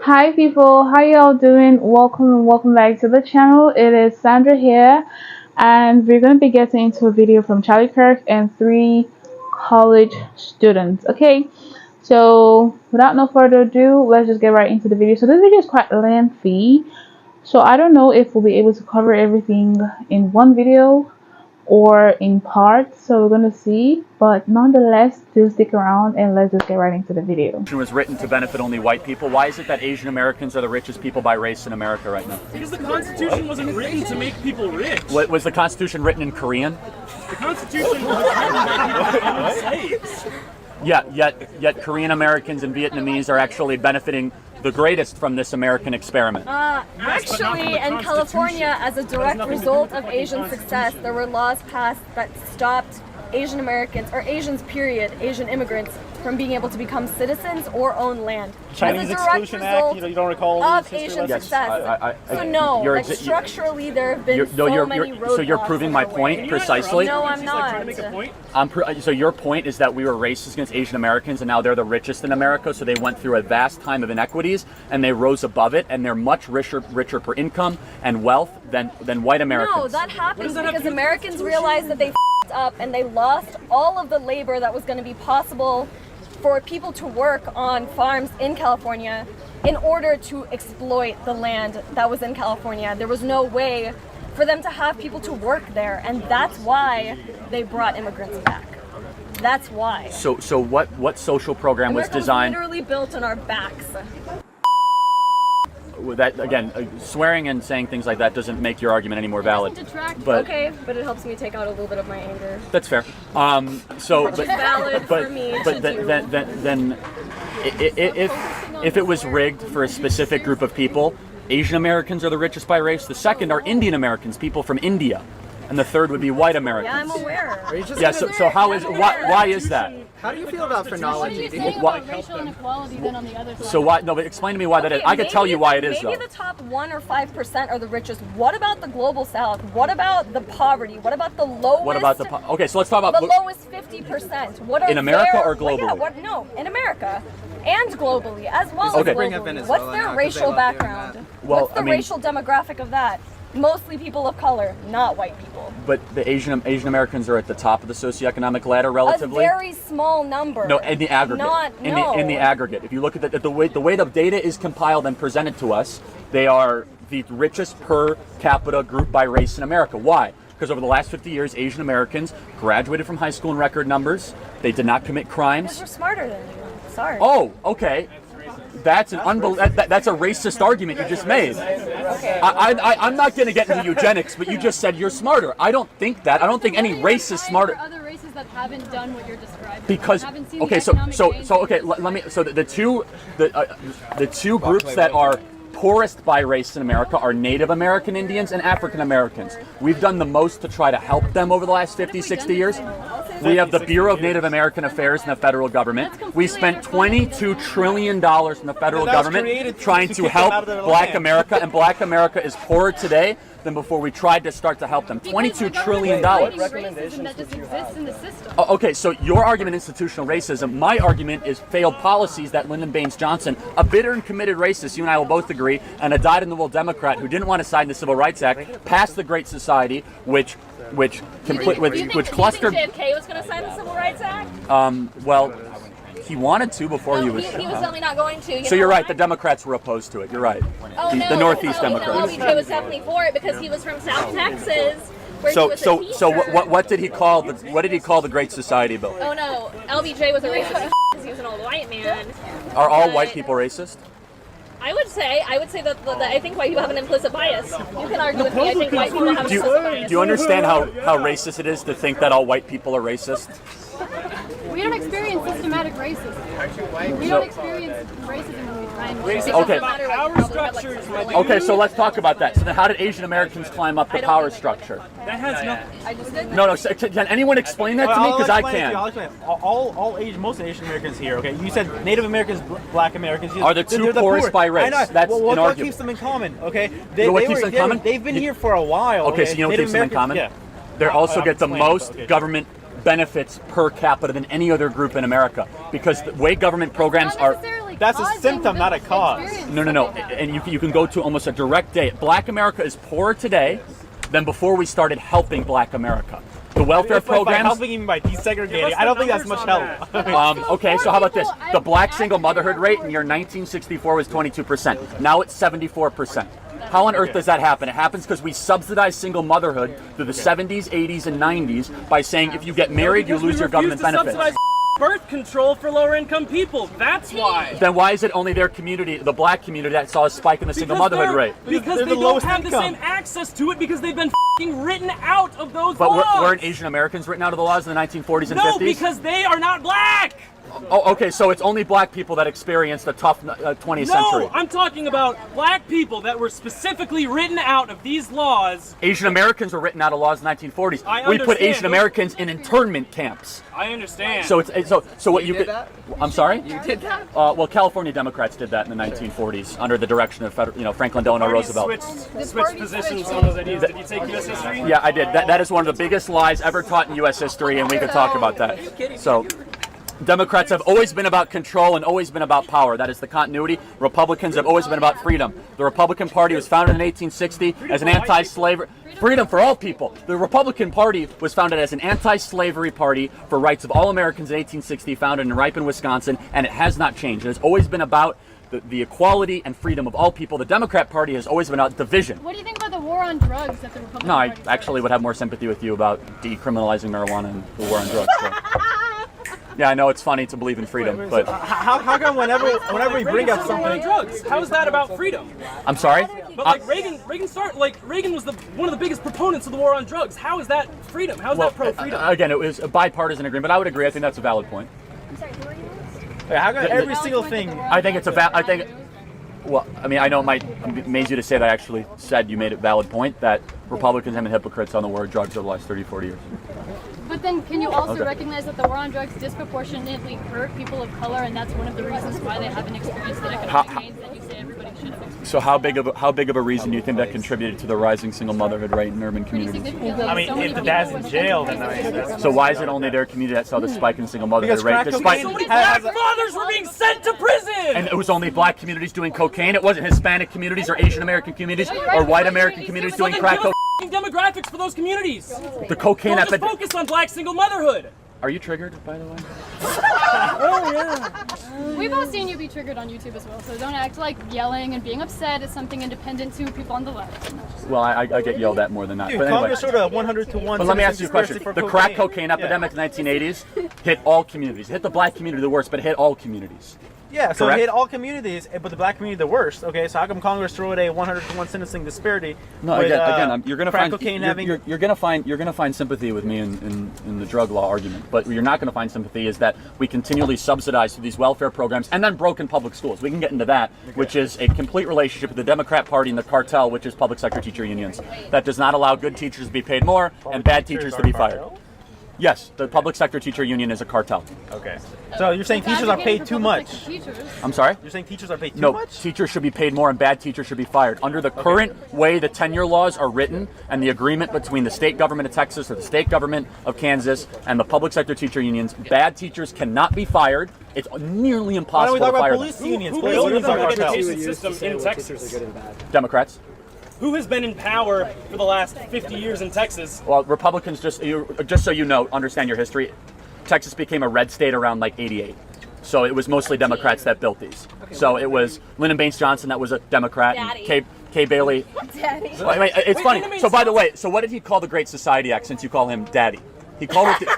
Hi people, how y'all doing? Welcome back to the channel. It is Sandra here, and we're gonna be getting into a video from Charlie Kirk and three college students. Okay, so without no further ado, let's just get right into the video. So this video is quite lengthy, so I don't know if we'll be able to cover everything in one video or in parts, so we're gonna see, but nonetheless, do stick around and let's just get right into the video. It was written to benefit only white people. Why is it that Asian Americans are the richest people by race in America right now? Because the Constitution wasn't written to make people rich. What, was the Constitution written in Korean? The Constitution was written to make people become slaves. Yeah, yet Korean Americans and Vietnamese are actually benefiting the greatest from this American experiment. Actually, in California, as a direct result of Asian success, there were laws passed that stopped Asian Americans, or Asians period, Asian immigrants, from being able to become citizens or own land. Chinese Exclusion Act, you don't recall of Asian success. So no, like structurally there have been so many roadblocks. So you're proving my point precisely? No, I'm not. So your point is that we were racist against Asian Americans and now they're the richest in America, so they went through a vast time of inequities and they rose above it and they're much richer per income and wealth than white Americans. No, that happens because Americans realized that they f***ed up and they lost all of the labor that was going to be possible for people to work on farms in California in order to exploit the land that was in California. There was no way for them to have people to work there, and that's why they brought immigrants back. That's why. So what social program was designed? Was literally built on our backs. That again, swearing and saying things like that doesn't make your argument any more valid. But okay, but it helps me take out a little bit of my anger. That's fair. Valid for me. But then, if it was rigged for a specific group of people, Asian Americans are the richest by race. The second are Indian Americans, people from India, and the third would be white Americans. Yeah, I'm aware. Yeah. So why is that? How do you feel about phrenology? What do you say about racial inequality then on the other side? So why? No, but explain to me why that is. I could tell you why it is though. Maybe the top 1 or 5% are the richest. What about the global South? What about the poverty? What about the lowest? What about the okay? So let's talk about the lowest 50%. What are in America their, or globally? No, in America and globally as well as globally. What's their racial background? Well, what's the racial demographic of that? Mostly people of color, not white people. But the Asian Americans are at the top of the socioeconomic ladder relatively. A very small number. No, in the aggregate. In the aggregate. If you look at the way the data is compiled and presented to us, they are the richest per capita group by race in America. Why? Because over the last 50 years, Asian Americans graduated from high school in record numbers. They did not commit crimes. Because we're smarter than you. Sorry. Oh, okay. That's an that's a racist argument you just made. Okay. I'm not going to get into eugenics, but you just said you're smarter. I don't think that. I don't think any race is smarter. There are other races that haven't done what you're describing. Because okay, the two groups that are poorest by race in America are Native American Indians and African Americans. We've done the most to try to help them over the last 50, 60 years. We have the Bureau of Native American Affairs in the federal government. We spent $22 trillion in the federal government trying to help Black America, and Black America is poorer today than before we tried to start to help them. $22 trillion. That just exists in the system. Okay, so your argument institutional racism, my argument is failed policies that Lyndon Baines Johnson, a bitter and committed racist, you and I will both agree, and a dyed-in-the-wool Democrat who didn't want to sign the Civil Rights Act, passed the Great Society, which clustered. JFK was going to sign the Civil Rights Act? Well, he wanted to before he was. He was definitely not going to. So you're right. The Democrats were opposed to it. You're right. The Northeast Democrats. LBJ was definitely for it because he was from South Texas. So what did he call the Great Society bill? Oh no, LBJ was a racist because he was an old white man. Are all white people racist? I would say that I think white people have an implicit bias. You can argue with me. I think white people have an implicit bias. Do you understand how racist it is to think that all white people are racist? We don't experience systematic racism. We don't experience racism when we try and Okay. Power structures. Okay, so let's talk about that. So then how did Asian Americans climb up the power structure? That has nothing. I just did. No. Can anyone explain that to me? Because I can't. Most Asian Americans here. Okay, you said Native Americans, Black Americans are the two poorest by race. That's what inarguable. keeps them in common? Okay, they've been here for a while. Okay, so you know what keeps them in common? Yeah. They also get the most government government benefits per capita than any other group in America, because the way government programs are That's a symptom, not a cause. No. And you can go to almost a direct date. Black America is poorer today than before we started helping Black America. The welfare programs. Helping even by desegregating, I don't think that's much help. Okay, so how about this? The black single motherhood rate in year 1964 was 22%. Now it's 74%. How on earth does that happen? It happens because we subsidized single motherhood through the 70s, 80s, and 90s by saying if you get married, you lose your government benefits. Birth control for lower income people. That's why. Then why is it only their community, the black community, that saw a spike in the single motherhood rate? Because they don't have the same access to it because they've been written out of those laws. But weren't Asian Americans written out of the laws in the 1940s and 50s? No, because they are not black. Oh, okay, so it's only black people that experienced a tough 20th century. No, I'm talking about black people that were specifically written out of these laws. Asian Americans were written out of laws in the 1940s. We put Asian Americans in internment camps. I understand. So what you could. That? I'm sorry. You did that? Well, California Democrats did that in the 1940s under the direction of Franklin Delano Roosevelt. Switched positions on those ideas. Did you take U.S. history? Yeah, I did. That is one of the biggest lies ever taught in U.S. history, and we could talk about that. So. Democrats have always been about control and always been about power. That is the continuity. Republicans have always been about freedom. The Republican Party was founded in 1860 as an anti-slavery... Freedom for all people. The Republican Party was founded as an anti-slavery party for rights of all Americans in 1860, founded in Ripon, Wisconsin, and it has not changed. It has always been about the equality and freedom of all people. The Democrat Party has always been about division. What do you think about the war on drugs that the Republican I Party actually would have more sympathy with you about decriminalizing marijuana and the war on drugs. So. Yeah, I know it's funny to believe in freedom, but how come whenever we bring up something, drugs, how is that about freedom? I'm sorry. But Reagan was one of the biggest proponents of the war on drugs. How is that freedom? How is that pro-freedom? Again, it was a bipartisan agreement, but I would agree. I think that's a valid point. I'm sorry, who are you? how come every single thing? I think it's Well, I mean, I know it might amaze you to say that I actually said you made a valid point that Republicans have been hypocrites on the war on drugs over the last 30, 40 years. But then can you also recognize that the war on drugs disproportionately hurt people of color, and that's one of the reasons why they haven't experienced the economic gains that you say everybody should have experienced? So how big of a reason do you think that contributed to the rising single motherhood rate in urban communities? I mean, if the dad's in jail, then So why is it only their community that saw the spike in single motherhood rate? Despite So many black fathers were being sent to prison! And it was only black communities doing cocaine. It wasn't Hispanic communities or Asian American communities or white American communities doing crack cocaine. Demographics for those communities. The cocaine Don't just epidemic. focus on black single motherhood. Are you triggered, by the way? We've all seen you be triggered on YouTube as well, so don't act like yelling and being upset is something independent to people on the left. Well, I get yelled at more than that. dude, But anyway. Congress showed a 100 to 1. But let me ask you a question. For The crack cocaine epidemic in the 1980s hit all communities. It hit the black community the worst, but it hit all communities. Yeah, so Correct? it hit all communities, but the black community the worst. Okay, so how come Congress threw out a 100 to 1 sentencing disparity? No, with, again, you're gonna crack find cocaine you're gonna find sympathy with me in the drug law argument. But you're not gonna find sympathy is that we continually subsidize through these welfare programs and then broken public schools. We can get into that, which is a complete relationship with the Democrat Party and the cartel, which is public sector teacher unions, that does not allow good teachers to be paid more and bad teachers to be fired. Yes, the public sector teacher union is a cartel. Okay. So you're saying teachers are paid too much? I'm sorry? You're saying teachers are paid too No, much? teachers should be paid more and bad teachers should be fired. Under the current way the tenure laws are written and the agreement between the state government of Texas or the state government of Kansas and the public sector teacher unions, bad teachers cannot be fired. It's nearly impossible to fire Why don't we talk about them. police unions? Who Police unions are built the cartels. education system in Texas? Democrats. Who has been in power for the last 50 years in Texas? Well, Republicans, just so you know, understand your history, Texas became a red state around like 88. So it was mostly Democrats that built these. So it was Lyndon Baines Johnson that was a Democrat. Daddy. Kay Bailey. Daddy. Wait, it's funny. So by the way, so what did he call the Great Society Act since you call him Daddy? He called it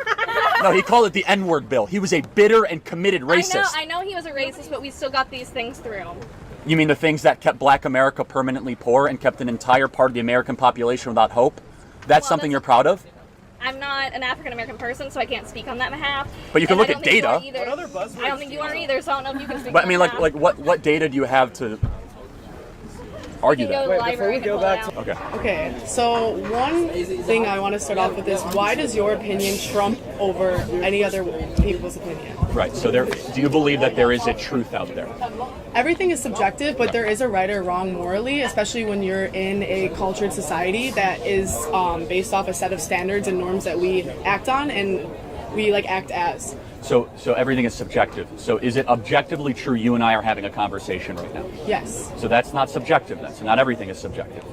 he called it the N-word bill. He was a bitter and committed racist. I know he was a racist, but we still got these things through. You mean the things that kept black America permanently poor and kept an entire part of the American population without hope? That's something you're proud of? I'm not an African American person, so I can't speak on that behalf. But you can And look I at don't think data. you are either. What other buzzwords I don't think you are either, so I don't know if you can speak But I on mean, that. like what data do you have to argue You can go to the that? library and pull it out. Okay. Okay, so one thing I want to start off with is why does your opinion trump over any other people's opinion? Right. So do you believe that there is a truth out there? Everything is subjective, but there is a right or wrong morally, especially when you're in a cultured society that is based off a set of standards and norms that we act on. And we like act as. So everything is subjective. So is it objectively true you and I are having a conversation right now? Yes. So that's not subjective then. So not everything is subjective.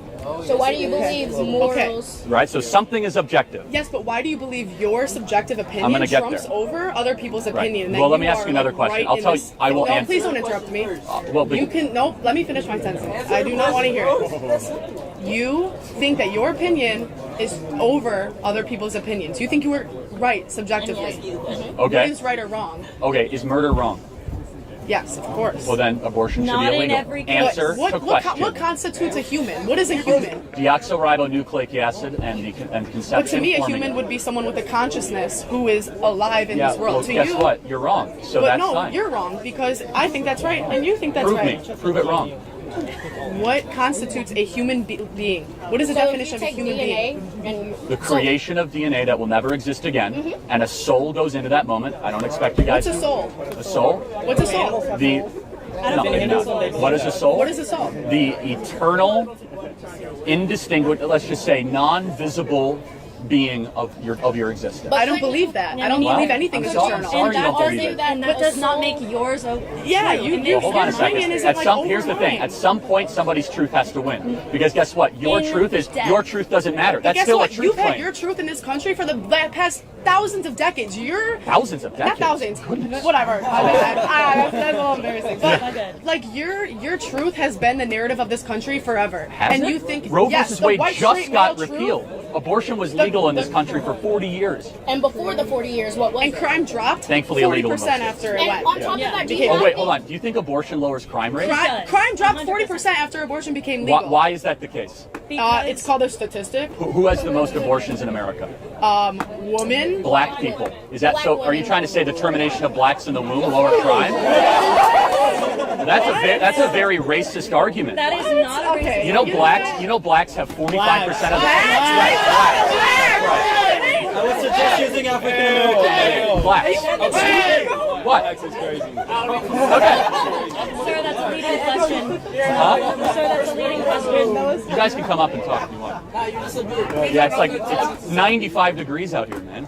So why do you believe morals? Right? So something is objective. Yes, but why do you believe your subjective opinion gonna get trumps there. over other people's opinion? Well, let me ask you another question. I'll tell you. I will answer. Please don't interrupt me. Well, You can no. Let me finish my sentence. I do not want to hear it. You think that your opinion is over other people's opinions. You think you were right subjectively. Okay. What is right or wrong? Okay. Is murder wrong? Yes, of course. Well, then abortion should be illegal. Answer to question. What constitutes a human? What is a human? Deoxyribonucleic acid and conception. But to me, a forming human it. would be someone with a consciousness who is alive in this world. Well, To guess you, what? You're wrong. So but that's no, fine. you're wrong because I think that's right and you think that's Prove right. me. Prove it wrong. What constitutes a human being? What is the definition of a human being? The creation of DNA that will never exist again, and a soul goes into that moment. I don't expect you guys. What's a soul? A soul? What's a soul? No, maybe not. What is a soul? What is a soul? The eternal, indistinguishable, let's just say, non-visible being of your existence. I don't believe that. I don't believe anything is eternal. Sorry you don't believe it. And that does not make yours a Yeah, you Hold on a second. opinion isn't Here's the thing. At some point, somebody's truth has to win. Because guess what? Your truth doesn't matter. That's Guess still what? a truth You've had claim. your truth in this country for the past thousands of decades. Thousands of decades. Not thousands. Whatever. My bad. That's a little embarrassing. But like your truth has been the narrative of this country forever. Has and it? you think Roe yes, versus the Wade white just straight got male truth- repealed. Abortion was legal in this country for 40 years. And before the 40 years, what was And it? crime dropped Thankfully illegal in 40% most states. after it And went. on top of that, do you Oh not wait, think- hold on. Do you think abortion lowers crime rates? Crime dropped 40% after abortion became legal. Why is that the case? It's called a statistic. Who has the most abortions in America? Woman. Black people. Is that so? Are you trying to say the termination of blacks in the womb lower crime? That's a very racist argument. That is not a Okay. You know blacks have 45% of the I would suggest using African American. blacks. What? Okay. Sir, that's a leading question. Huh? Sir, that's a leading question. You guys can come up and talk if you want. Yeah, it's 95 degrees out here, man.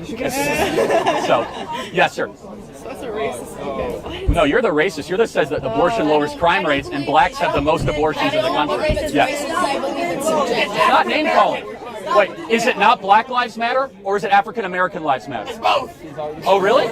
So, yes, sir. That's a racist. Okay. No, you're the racist. You're the says that abortion lowers crime rates and blacks have the most abortions in the country. Yes. I believe it's subjective. Not name calling. Wait, is it not Black Lives Matter or is it African American Lives Matter? It's both. Oh, really?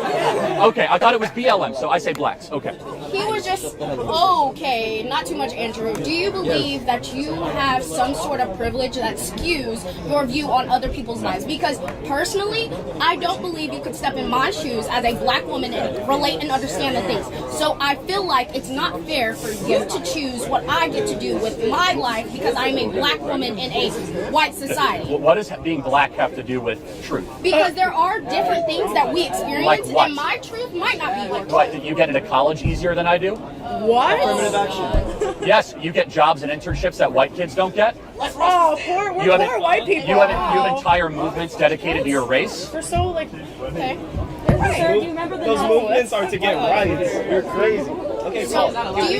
Okay, I thought it was BLM, so I say blacks. Okay. He was just okay, not too much, Andrew. Do you believe that you have some sort of privilege that skews your view on other people's lives? Because personally, I don't believe you could step in my shoes as a black woman and relate and understand the things. So I feel like it's not fair for you to choose what I get to do with my life because I'm a black woman in a white society. What does being black have to do with truth? Because there are different things that we experience, Like what? and my truth might not be your truth. What, you get into college easier than I do? What? Affirmative action. Yes, you get jobs and internships that white kids don't get. Oh, we're poor white people. You have entire movements dedicated to your race. We're so like okay. Sir, do you remember the Those novel? movements are to get rights. You're crazy. Okay, So,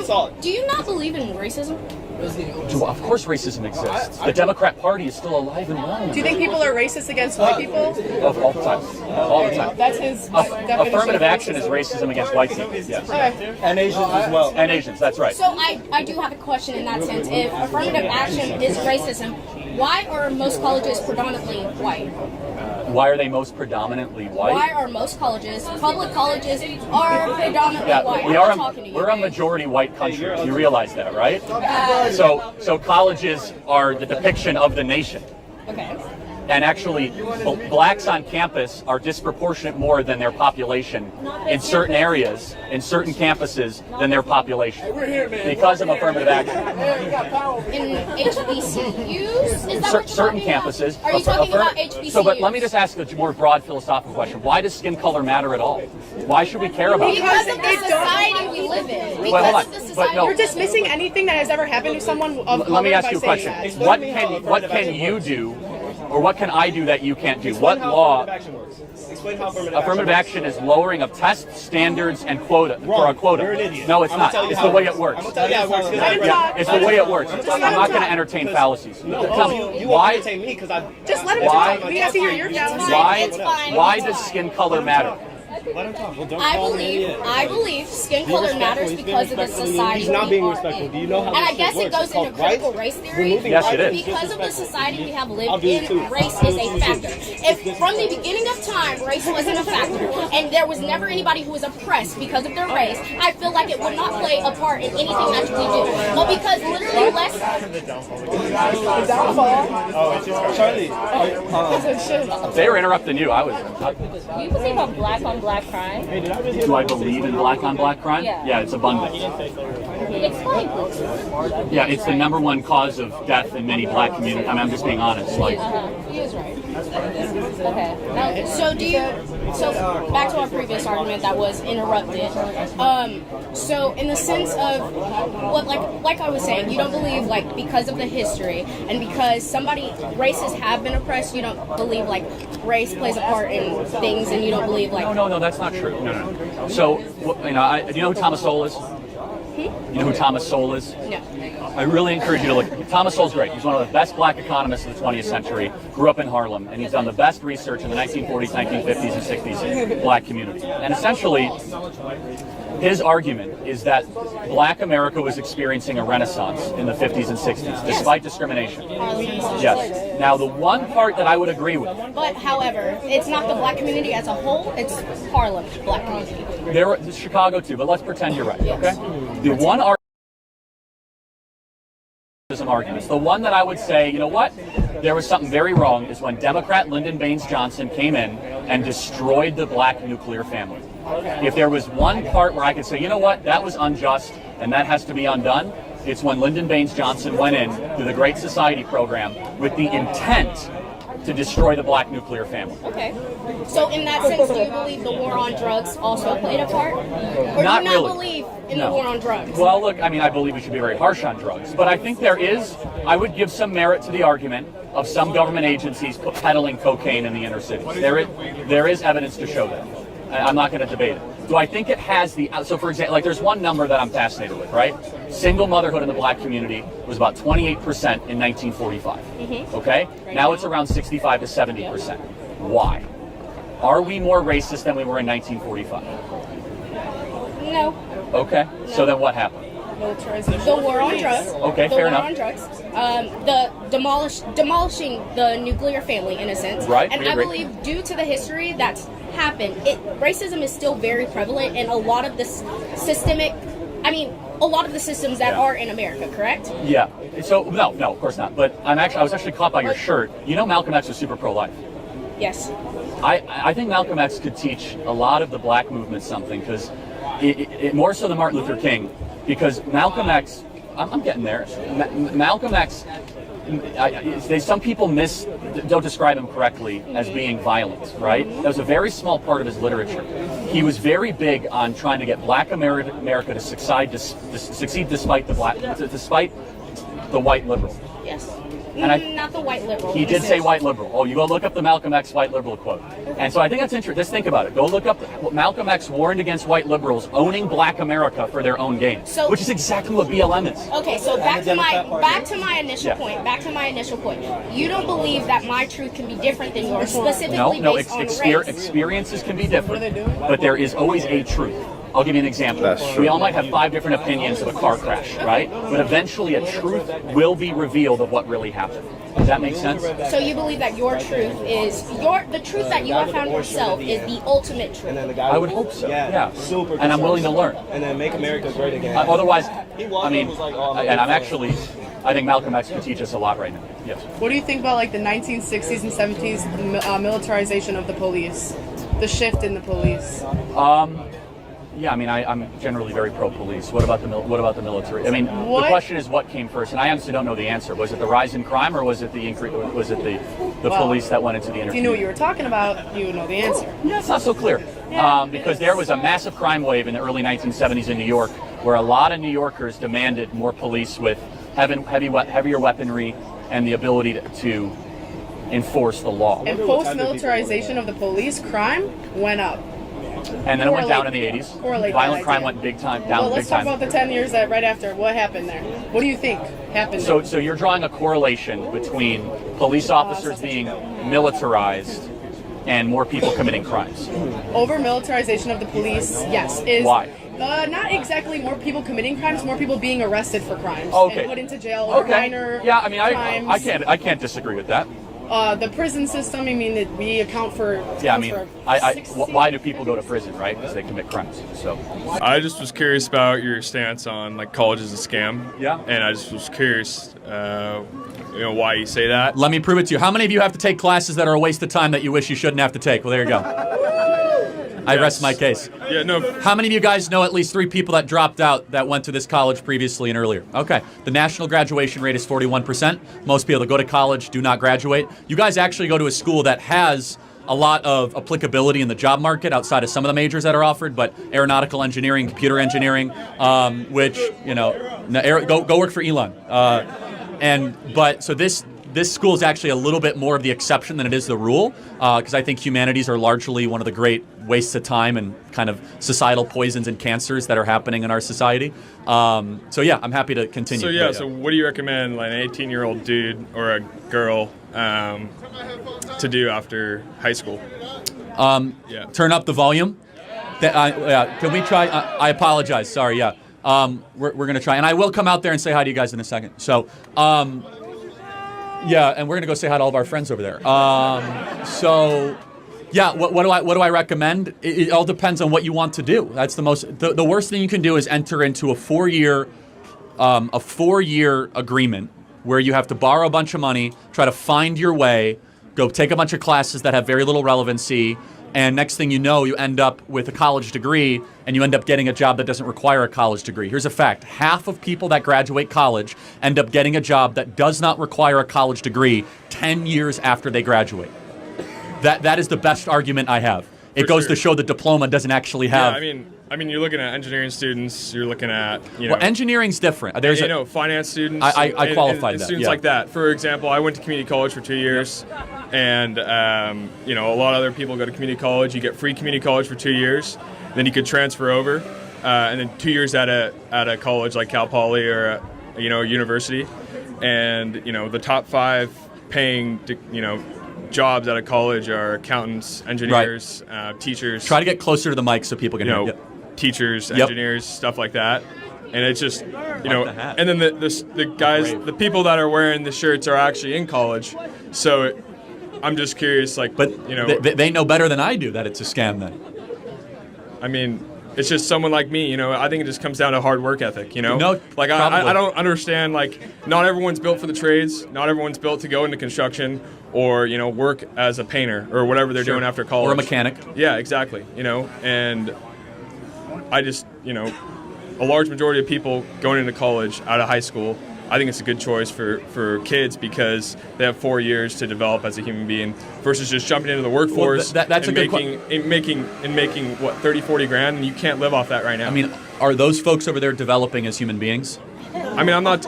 salt. do you not believe in racism? Of course racism exists. The Democrat Party is still alive and well. Do you think people are racist against white people? All the time. All the time. That's his definition. Affirmative of action is racism. racism against white people. Yes. Okay. And Asians as well. And Asians, that's right. So I do have a question in that sense. If affirmative action is racism, why are most colleges predominantly white? Why are they most predominantly white? Why are most colleges, public colleges, are predominantly white? we I'm are. not talking to you. We're a majority white country. You realize that, right? So colleges are the depiction of the nation. Okay. And actually, blacks on campus are disproportionate more than their population in certain areas, in certain campuses, than their population because of affirmative action. In HBCUs? Is that what you're Certain talking about? campuses. Are you talking about HBCUs? So, but let me just ask a more broad philosophical question. Why does skin color matter at all? Why should we care about it? Because of the society we live in. Wait, hold Because on. of the But society. no. You're dismissing anything that has ever happened to someone of Let me color ask by you a saying question. that. What can you do Or what can I do that you can't do? Explain What how law? affirmative action works. Explain how Affirmative action is lowering of test standards and quota for a quota. You're an idiot. No, it's I'm not. gonna tell you It's how the way it it works. I'm gonna tell you how it works. 'Cause I read Yeah, it. it's the way it works. I'm not going to entertain fallacies. No, Tell me, you won't why? entertain me because I. Just let him Why? talk. We have to hear your fallacy. Why does skin color matter? Let him talk. Well, don't I call him an idiot. believe skin Be color respectful. matters He's being because of the respectful. society. He's not we being are respectful. in. Do you know how And I this guess shit it works? goes It's called into critical rights. race theory. Removing Yes, it rights is. is Because of the disrespectful. society we have I'll lived do it in, too. race is a factor. If from the beginning of time race wasn't a factor, and there was never anybody who was oppressed because of their race, I feel like it would not play a part in anything that we do. But because literally less. Oh, it's just Charlie. If they were interrupting you, I was. Do you believe on black crime? Do I believe in black on black crime? Yeah. It's abundant. Explain, please. Yeah, it's the #1 cause of death in many black communities. I mean, I'm just being honest. Like, He is right. Okay. So back to our previous argument that was interrupted. So in the sense of what, like I was saying, you don't believe like because of the history and because races have been oppressed, you don't believe like race plays a part in things, and you don't believe like. no, that's not true. No. So, do you know who Thomas Sowell is? You know who Thomas Sowell is? No. I really encourage you to look. Thomas Sowell's great. He's one of the best black economists of the 20th century. Grew up in Harlem, and he's done the best research in the 1940s, 1950s, and 60s black community. And essentially, his argument is that black America was experiencing a renaissance in the 50s and 60s, despite discrimination. Yes. Now, the one part that I would agree with. But however, it's not the black community as a whole; it's Harlem black community. There's Chicago too, but let's pretend you're right, okay? The one arguments. The one that I would say, you know what? There was something very wrong is when Democrat Lyndon Baines Johnson came in and destroyed the black nuclear family. If there was one part where I could say, you know what, that was unjust and that has to be undone, it's when Lyndon Baines Johnson went in to the Great Society program with the intent to destroy the black nuclear family. Okay. So in that sense, do you believe the war on drugs also played a part? Or Not do you not really. believe in the war on drugs? Well, look, I mean, I believe we should be very harsh on drugs, but I think I would give some merit to the argument of some government agencies peddling cocaine in the inner cities. There is evidence to show that. I'm not going to debate it. Do I think it has so for example, like there's one number that I'm fascinated with, right? Single motherhood in the black community was about 28% in 1945. Okay? Now it's around 65 to 70%. Why? Are we more racist than we were in 1945? No. Okay. So then what happened? The war on drugs. Okay, the fair war enough. on drugs. The demolishing the nuclear family in a sense. Right, And we I agree. believe due to the history that's happened, racism is still very prevalent in a lot of the a lot of the systems that are in America, correct? Yeah. So no, of course not. But I was actually caught by your shirt. You know, Malcolm X was super pro-life. Yes. I think Malcolm X could teach a lot of the black movement something, because it more so than Martin Luther King, because Malcolm X, I'm getting there. Malcolm X, some people don't describe him correctly as being violent, right? That was a very small part of his literature. He was very big on trying to get black America to succeed despite the white liberal. Yes. And not the white liberal. He did say white liberal. Oh, you go look up the Malcolm X white liberal quote. And so I think that's interesting. Just think about it. Go look up Malcolm X warned against white liberals owning black America for their own gain, which is exactly what BLM is. Okay, so back to my initial point. Back to my initial point. You don't believe that my truth can be different than yours, specifically based on race. Experiences can be different, but there is always a truth. I'll give you an example. We all might have 5 different opinions of a car crash, right? But eventually a truth will be revealed of what really happened. Does that make sense? So you believe that your truth is the truth that you have found yourself is the ultimate truth? I would hope so. Yeah. Super. And I'm willing to learn. And then make America great again. Otherwise, I mean, and I think Malcolm X can teach us a lot right now. Yes. What do you think about like the 1960s and 70s militarization of the police? The shift in the police? Yeah, I mean, I'm generally very pro-police. What about the military? I mean, the question is what came first, and I honestly don't know the answer. Was it the rise in crime, or was it the police that went into the inner? If you knew what you were talking about, you would know the answer. Yeah, it's not so clear, because there was a massive crime wave in the early 1970s in New York, where a lot of New Yorkers demanded more police with heavier weaponry and the ability to enforce the law. And post-militarization of the police, crime went up. And then it went down in the 80s. Violent crime went big time down. Well, let's talk about the 10 years that right after. What happened there? What do you think happened? So you're drawing a correlation between police officers being militarized and more people committing crimes. Over militarization of the police, yes. Why? Not exactly more people committing crimes, more people being arrested for crimes and put into jail or minor crimes. I can't disagree with that. The prison system, I mean, we account for. Why do people go to prison, right? Because they commit crimes. So, I just was curious about your stance on like college is a scam. Yeah. And I just was curious, why you say that. Let me prove it to you. How many of you have to take classes that are a waste of time that you wish you shouldn't have to take? Well, there you go. I rest my case. Yeah, no. How many of you guys know at least 3 people that dropped out that went to this college previously and earlier? Okay. The national graduation rate is 41%. Most people that go to college do not graduate. You guys actually go to a school that has a lot of applicability in the job market outside of some of the majors that are offered, but aeronautical engineering, computer engineering, which, go work for Elon. So this school is actually a little bit more of the exception than it is the rule, because I think humanities are largely one of the great wastes of time and kind of societal poisons and cancers that are happening in our society. I'm happy to continue. So what do you recommend like an 18-year-old dude or a girl to do after high school? Turn up the volume. Can we try? I apologize. Sorry. Yeah. We're going to try. And I will come out there and say hi to you guys in a second. So, and we're going to go say hi to all of our friends over there. What do I recommend? It all depends on what you want to do. That's the worst thing you can do is enter into a 4-year agreement where you have to borrow a bunch of money, try to find your way, go take a bunch of classes that have very little relevancy, and next thing you know, you end up with a college degree, and you end up getting a job that doesn't require a college degree. Here's a fact. Half of people that graduate college end up getting a job that does not require a college degree 10 years after they graduate. That is the best argument I have. It goes to show the diploma doesn't actually have... Yeah, I mean, you're looking at engineering students, you're looking at, Well, enginering's different. There's finance students. I qualified and that. Students like that. For example, I went to community college for 2 years, and, a lot of other people go to community college. You get free community college for 2 years, then you could transfer over, and then 2 years at a college like Cal Poly or, a university. And, the top 5 paying, jobs out of college are accountants, engineers, teachers. Try to get closer to the mic so people can hear. Teachers, engineers, stuff like that. And it's just, and then the guys, the people that are wearing the shirts are actually in college. So I'm just curious, they know better than I do that it's a scam then. I mean, it's just someone like me, I think it just comes down to hard work ethic, No, I don't understand, not everyone's built for the trades. Not everyone's built to go into construction or, work as a painter or whatever they're doing after college. Or a mechanic. Yeah, exactly, and I just, a large majority of people going into college out of high school, I think it's a good choice for kids because they have 4 years to develop as a human being versus just jumping into the workforce and making what 30, 40 grand, and you can't live off that right now. I mean, are those folks over there developing as human beings? I mean, I'm not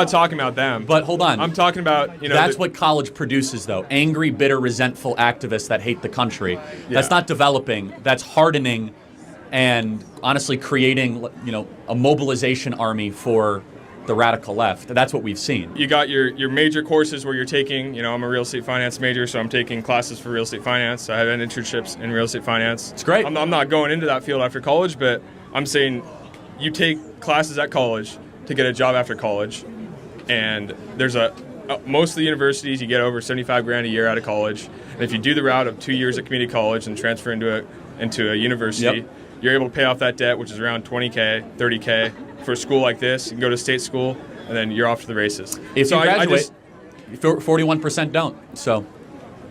talking about them. But hold on. I'm talking about, That's what college produces, though. Angry, bitter, resentful activists that hate the country. Yeah. That's not developing. That's hardening and honestly creating, a mobilization army for the radical left. That's what we've seen. You got your major courses where you're taking, I'm a real estate finance major, so I'm taking classes for real estate finance. I have internships in real estate finance. It's great. I'm not going into that field after college, but I'm saying you take classes at college to get a job after college, and there's most of the universities you get over 75 grand a year out of college, and if you do the route of 2 years at community college and transfer into a university, you're able to pay off that debt, which is around 20K, 30K. For a school like this, you can go to state school, and then you're off to the races. If you graduate, 41% don't,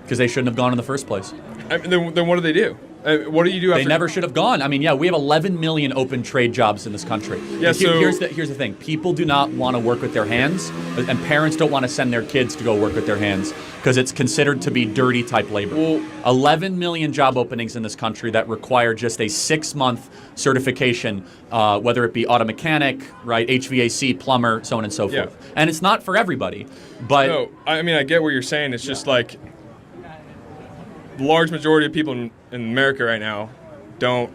because they shouldn't have gone in the first place. Then what do they do? What do you do They after? never should have gone. I mean, yeah, we have 11 million open trade jobs in this country. Yeah, And so here's the thing. People do not want to work with their hands, and parents don't want to send their kids to go work with their hands because it's considered to be dirty type labor. Well, 11 million job openings in this country that require just a 6-month certification, whether it be auto mechanic, right, HVAC, plumber, so on and so forth. Yeah. And it's not for everybody. But no, I mean, I get what you're saying. It's just like the large majority of people in America right now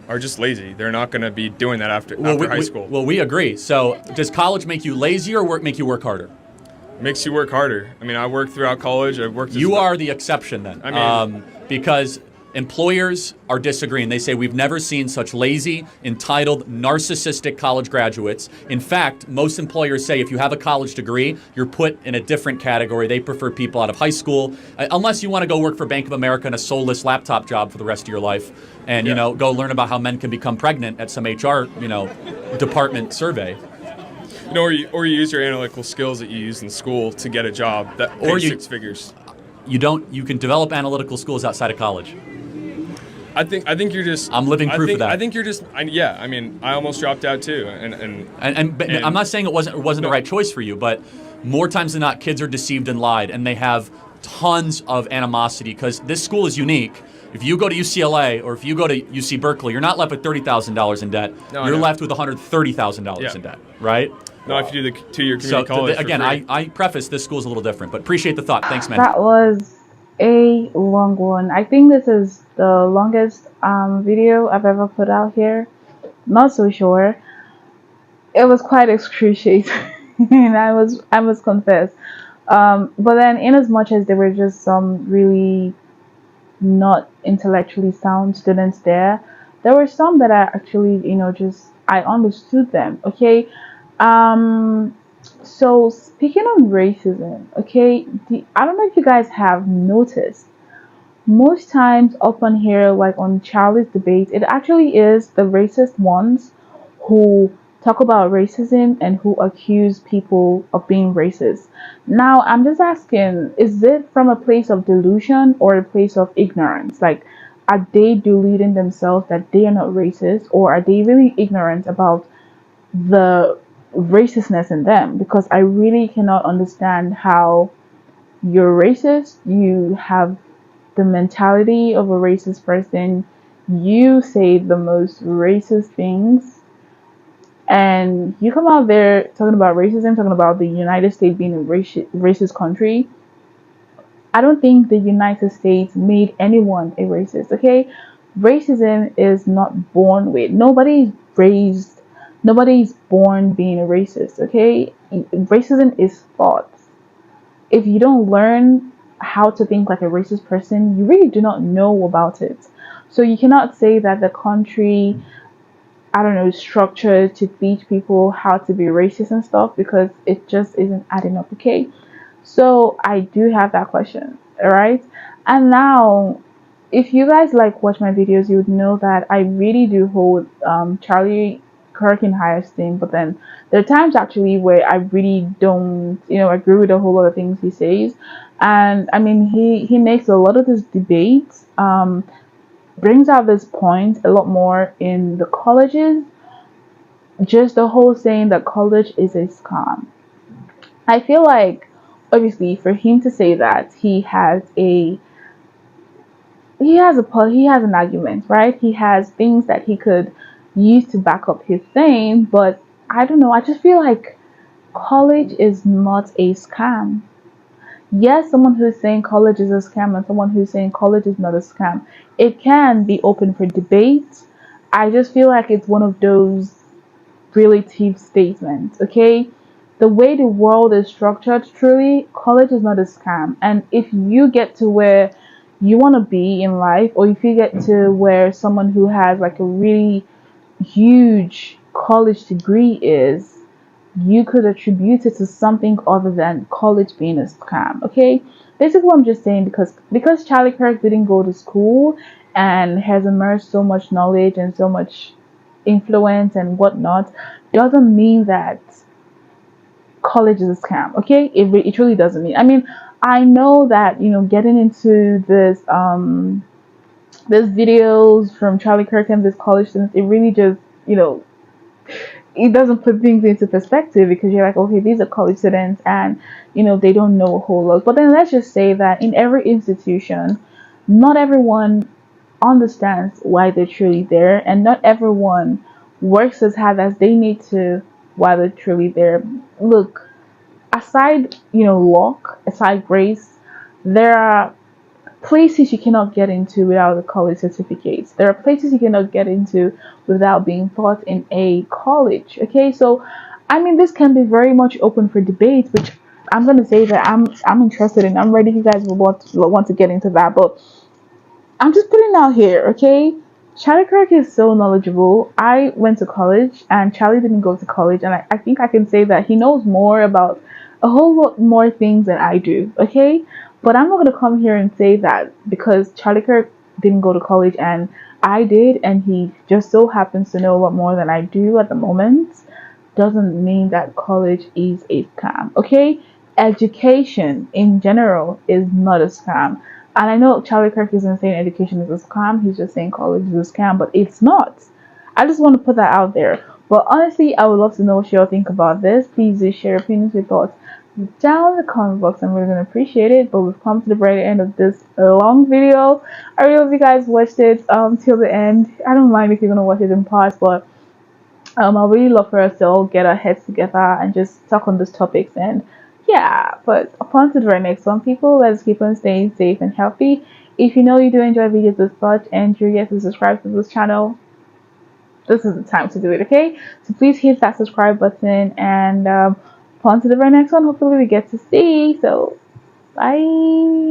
are just lazy. They're not going to be doing that after high school. Well, we agree. So does college make you lazy or make you work harder? Makes you work harder. I mean, I worked throughout college. I've worked. You are the exception then. I mean, because employers are disagreeing. They say we've never seen such lazy, entitled, narcissistic college graduates. In fact, most employers say if you have a college degree, you're put in a different category. They prefer people out of high school, unless you want to go work for Bank of America in a soulless laptop job for the rest of your life, and go learn about how men can become pregnant at some HR department survey. Or you use your analytical skills that you use in school to get a job that pays 6 figures. You can develop analytical skills outside of college. I think you're just. I'm living proof of that. I think you're just. I mean, I almost dropped out too, and I'm not saying it wasn't the right choice for you, but more times than not, kids are deceived and lied, and they have tons of animosity because this school is unique. If you go to UCLA or if you go to UC Berkeley, you're not left with $30,000 in debt. No, you're left with $130,000 in debt, right? No, if you do the 2-year community college. Again, I preface this school's a little different, but appreciate the thought. Thanks, man. That was a long one. I think this is the longest video I've ever put out here. Not so sure. It was quite excruciating, and I must confess. But then, in as much as there were just some really not intellectually sound students there were some that I actually, I understood them. Okay. So speaking of racism, okay, I don't know if you guys have noticed, most times up on here, like on Charlie's debate, it actually is the racist ones who talk about racism and who accuse people of being racist. Now, I'm just asking, is it from a place of delusion or a place of ignorance? Like, are they deluding themselves that they are not racist, or are they really ignorant about the racistness in them? Because I really cannot understand how you're racist, you have the mentality of a racist person, you say the most racist things, and you come out there talking about racism, talking about the United States being a racist country. I don't think the United States made anyone a racist, okay? Racism is not born with. Nobody's born being a racist, okay? Racism is thought. If you don't learn how to think like a racist person, you really do not know about it. So you cannot say that the country, I don't know, is structured to teach people how to be racist and stuff, because it just isn't adding up, okay? So I do have that question, alright? And now, if you guys watch my videos, you would know that I really do hold Charlie Kirk in high esteem, but then there are times actually where I really don't, agree with a whole lot of things he says. And I mean, he makes a lot of this debate, brings out this point a lot more in the colleges, just the whole saying that college is a scam. I feel like, obviously, for him to say that, he has an argument, right? He has things that he could use to back up his saying, but I don't know, I just feel like college is not a scam. Yes, someone who's saying college is a scam and someone who's saying college is not a scam, it can be open for debate. I just feel like it's one of those relative statements, okay? The way the world is structured, truly, college is not a scam. And if you get to where you want to be in life, or if you get to where someone who has a really huge college degree is, you could attribute it to something other than college being a scam, okay? Basically what I'm just saying, because Charlie Kirk didn't go to school and has immersed so much knowledge and so much influence and whatnot, doesn't mean that college is a scam, okay? It really doesn't mean. I mean, I know that, getting into this these videos from Charlie Kirk and these college students, it really just, it doesn't put things into perspective, because you're like, okay, these are college students and, they don't know a whole lot. But then let's just say that in every institution, not everyone understands why they're truly there, and not everyone works as hard as they need to while they're truly there. Look, aside, luck, aside grace, there are places you cannot get into without a college certificate. There are places you cannot get into without being taught in a college. Okay, so I mean, this can be very much open for debate, which I'm gonna say that I'm interested in. I'm ready. If you guys will want to get into that, but I'm just putting it out here, okay? Charlie Kirk is so knowledgeable. I went to college and Charlie didn't go to college, and I think I can say that he knows more about a whole lot more things than I do, okay? But I'm not going to come here and say that because Charlie Kirk didn't go to college and I did, and he just so happens to know a lot more than I do at the moment, doesn't mean that college is a scam, okay? Education in general is not a scam. And I know Charlie Kirk isn't saying education is a scam, he's just saying college is a scam, but it's not. I just want to put that out there. But honestly, I would love to know what you all think about this. Please do share your opinions, your thoughts down in the comment box. I'm really going to appreciate it. But we've come to the very end of this long video. I really hope you guys watched it till the end. I don't mind if you're going to watch it in parts, but I really love for us to all get our heads together and just talk on these topics. And yeah, but upon to the very next one, people. Let's keep on staying safe and healthy. If you know you do enjoy videos as such and you're yet to subscribe to this channel, this is the time to do it, okay? So please hit that subscribe button, and upon to the very next one, hopefully we get to see. So bye.